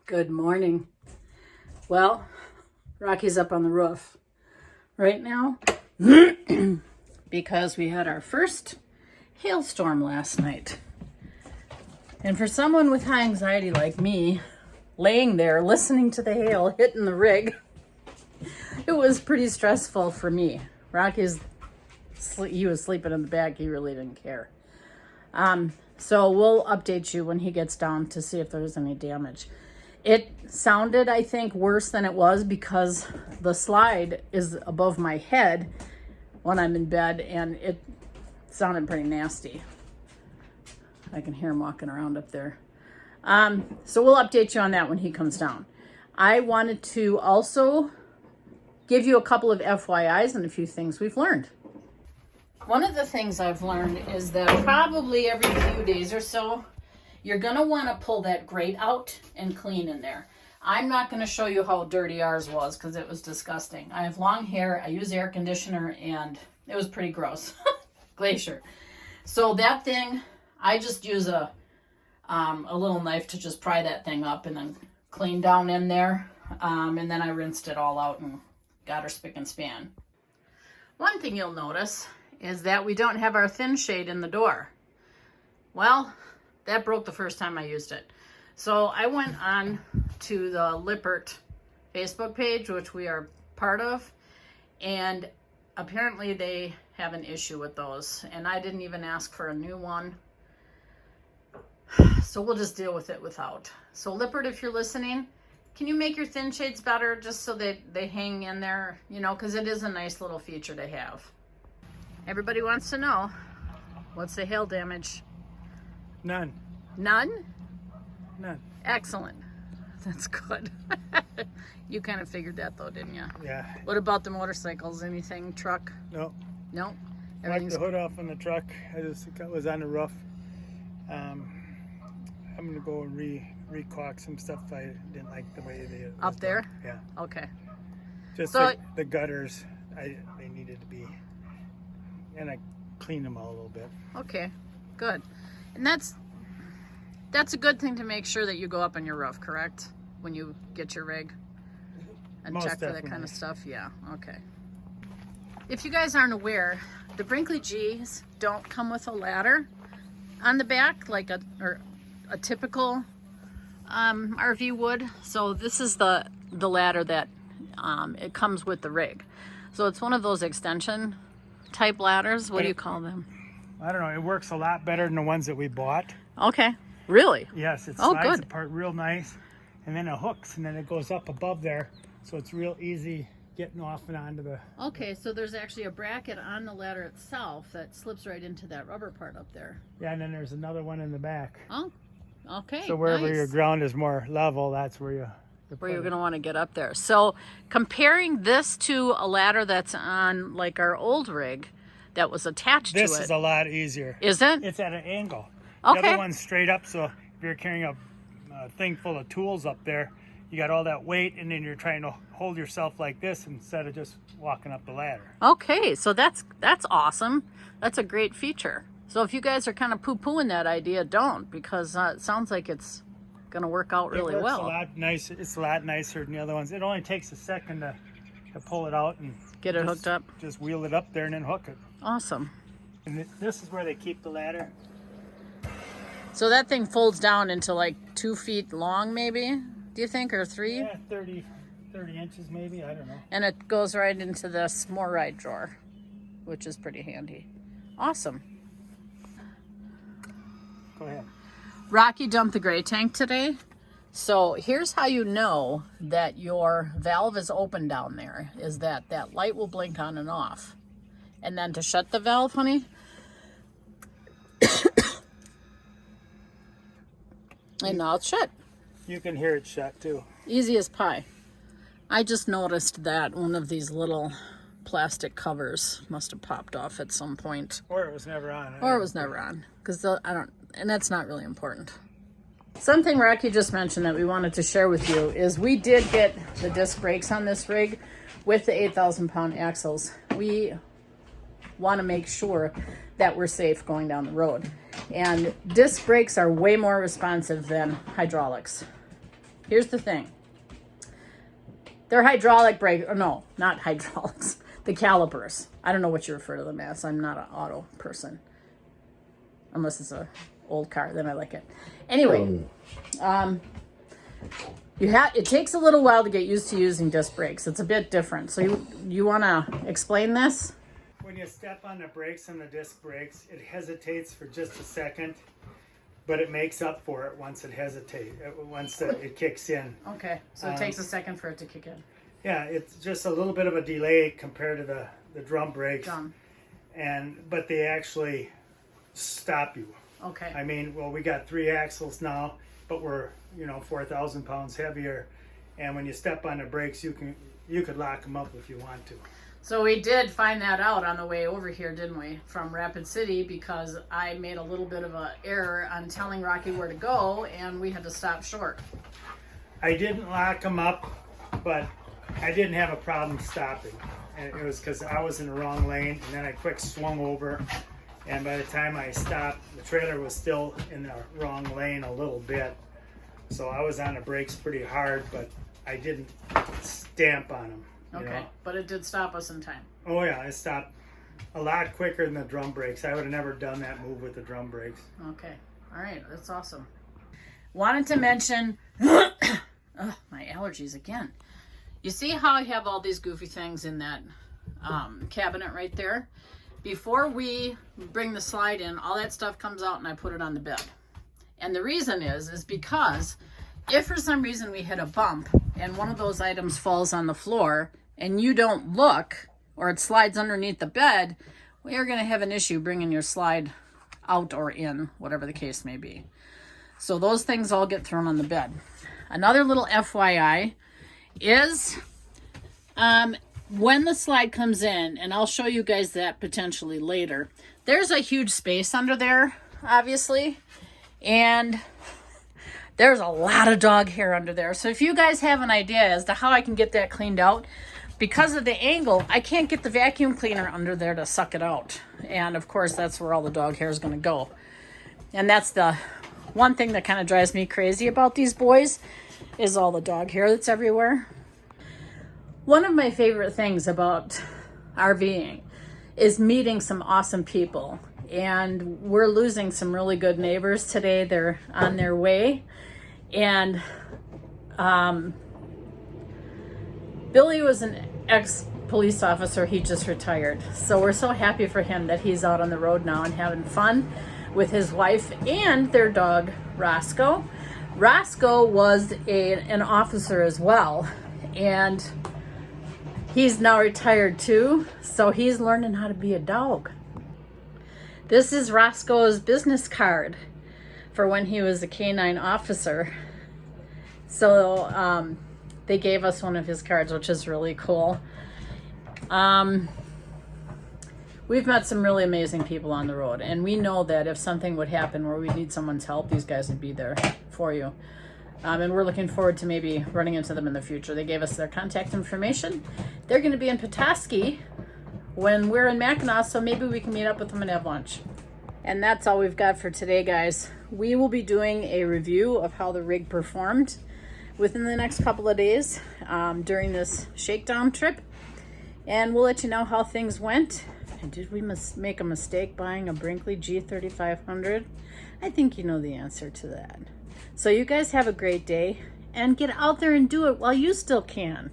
Good morning. Well, Rocky's up on the roof right now because we had our first hailstorm last night. And for someone with high anxiety like me, laying there listening to the hail hitting the rig, it was pretty stressful for me. He was sleeping in the back. He really didn't care. So we'll update you when he gets down to see if there's any damage. It sounded, I think, worse than it was because the slide is above my head when I'm in bed, and it sounded pretty nasty. I can hear him walking around up there. So we'll update you on that when he comes down. I wanted to also give you a couple of FYIs and a few things we've learned. One of the things I've learned is that probably every few days or so, you're going to want to pull that grate out and clean in there. I'm not going to show you how dirty ours was because it was disgusting. I have long hair. I use air conditioner, and it was pretty gross. Glacier. So that thing, I just use a little knife to just pry that thing up and then clean down in there. And then I rinsed it all out and got her spick and span. One thing you'll notice is that we don't have our thin shade in the door. Well, that broke the first time I used it. So I went on to the Lippert Facebook page, which we are part of, and apparently they have an issue with those, and I didn't even ask for a new one. So we'll just deal with it without. So Lippert, if you're listening, can you make your thin shades better just so that they hang in there, because it is a nice little feature to have. Everybody wants to know, what's the hail damage? None. None? None. Excellent. That's good. You kind of figured that though, didn't you? Yeah. What about the motorcycles? Anything? Truck? No. No? Wiped the hood off on the truck. It was on the roof. I'm gonna go and re-caulk some stuff. I didn't like the way they up there? Done. Yeah. Okay. Just so, the gutters. They needed to be, and I cleaned them all a little bit. Okay. Good. And that's a good thing to make sure that you go up on your roof, correct? When you get your rig and Most check for definitely. that kind of stuff. Yeah. Okay. If you guys aren't aware, the Brinkley G's don't come with a ladder on the back like a typical RV would. So this is the ladder that it comes with the rig. So it's one of those extension type ladders. What do you call them? I don't know. It works a lot better than the ones that we bought. Okay. Really? Yes, it Oh, slides good. apart real nice, and then it hooks, and then it goes up above there, so it's real easy getting off and onto the... Okay, so there's actually a bracket on the ladder itself that slips right into that rubber part up there. Yeah, and then there's another one in the back. Oh, okay. So wherever nice. your ground is more level, that's where you where you're going to want to get up there. So comparing this to a ladder that's on like our old rig that was attached to it. This is a lot easier. Is it? It's at an angle. Okay. The other one's straight up, so if you're carrying a thing full of tools up there, you got all that weight, and then you're trying to hold yourself like this instead of just walking up the ladder. Okay, so that's awesome. That's a great feature. So if you guys are kind of poo-pooing that idea, don't, because it sounds like it's going to work out really well. It's a lot nicer than the other ones. It only takes a second to pull it out and get it hooked up. Just wheel it up there and then hook it. Awesome. And this is where they keep the ladder. So that thing folds down into like 2 feet long, maybe, do you think, or 3? Yeah, 30 inches maybe, I don't know. And it goes right into this more ride drawer, which is pretty handy. Awesome. Go ahead. Rocky dumped the gray tank today. So here's how you know that your valve is open down there, is that light will blink on and off. And then to shut the valve, honey, and now it's shut. You can hear it shut too. Easy as pie. I just noticed that one of these little plastic covers must have popped off at some point. Or it was never on. Or it was never on. Because and that's not really important. Something Rocky just mentioned that we wanted to share with you is we did get the disc brakes on this rig with the 8,000 pound axles. We want to make sure that we're safe going down the road. And disc brakes are way more responsive than hydraulics. here's the thing. They're hydraulic brake, or no, not hydraulics. The calipers. I don't know what you refer to them as. I'm not an auto person. Unless it's a old car, then I like it. Anyway, it takes a little while to get used to using disc brakes. It's a bit different. So you want to explain this? When you step on the brakes on the disc brakes, it hesitates for just a second, but it makes up for it once it it kicks in. Okay, so it takes a second for it to kick in. Yeah, it's just a little bit of a delay compared to the drum brakes. But they actually stop you. Okay. I mean, well, we got 3 axles now, but we're 4,000 pounds heavier, and when you step on the brakes, you could lock them up if you want to. So we did find that out on the way over here, didn't we, from Rapid City, because I made a little bit of an error on telling Rocky where to go, and we had to stop short. I didn't lock them up, but I didn't have a problem stopping. And it was because I was in the wrong lane, and then I quick swung over, and by the time I stopped, the trailer was still in the wrong lane a little bit. So I was on the brakes pretty hard, but I didn't stamp on them. Okay, but it did stop us in time. Oh yeah, it stopped a lot quicker than the drum brakes. I would have never done that move with the drum brakes. Okay, all right, that's awesome. Wanted to mention, my allergies again. You see how I have all these goofy things in that cabinet right there? Before we bring the slide in, all that stuff comes out and I put it on the bed. And the reason is because if for some reason we hit a bump and one of those items falls on the floor and you don't look, or it slides underneath the bed, we are going to have an issue bringing your slide out or in, whatever the case may be. So those things all get thrown on the bed. Another little FYI is when the slide comes in, and I'll show you guys that potentially later, there's a huge space under there, obviously, and there's a lot of dog hair under there. So if you guys have an idea as to how I can get that cleaned out, because of the angle, I can't get the vacuum cleaner under there to suck it out. And of course, that's where all the dog hair is going to go. And that's the one thing that kind of drives me crazy about these boys, is all the dog hair that's everywhere. One of my favorite things about RVing is meeting some awesome people. And we're losing some really good neighbors today. They're on their way. And Billy was an ex-police officer. He just retired. So we're so happy for him that he's out on the road now and having fun with his wife and their dog, Roscoe. Roscoe was an officer as well. And he's now retired too. So he's learning how to be a dog. This is Roscoe's business card for when he was a canine officer. So they gave us one of his cards, which is really cool. We've met some really amazing people on the road, and we know that if something would happen where we need someone's help, these guys would be there for you. And we're looking forward to maybe running into them in the future. They gave us their contact information. They're going to be in Petoskey when we're in Mackinac, so maybe we can meet up with them and have lunch. And that's all we've got for today, guys. We will be doing a review of how the rig performed within the next couple of days during this shakedown trip. And we'll let you know how things went. And did we make a mistake buying a Brinkley G3500? I think you know the answer to that. So you guys have a great day, and get out there and do it while you still can.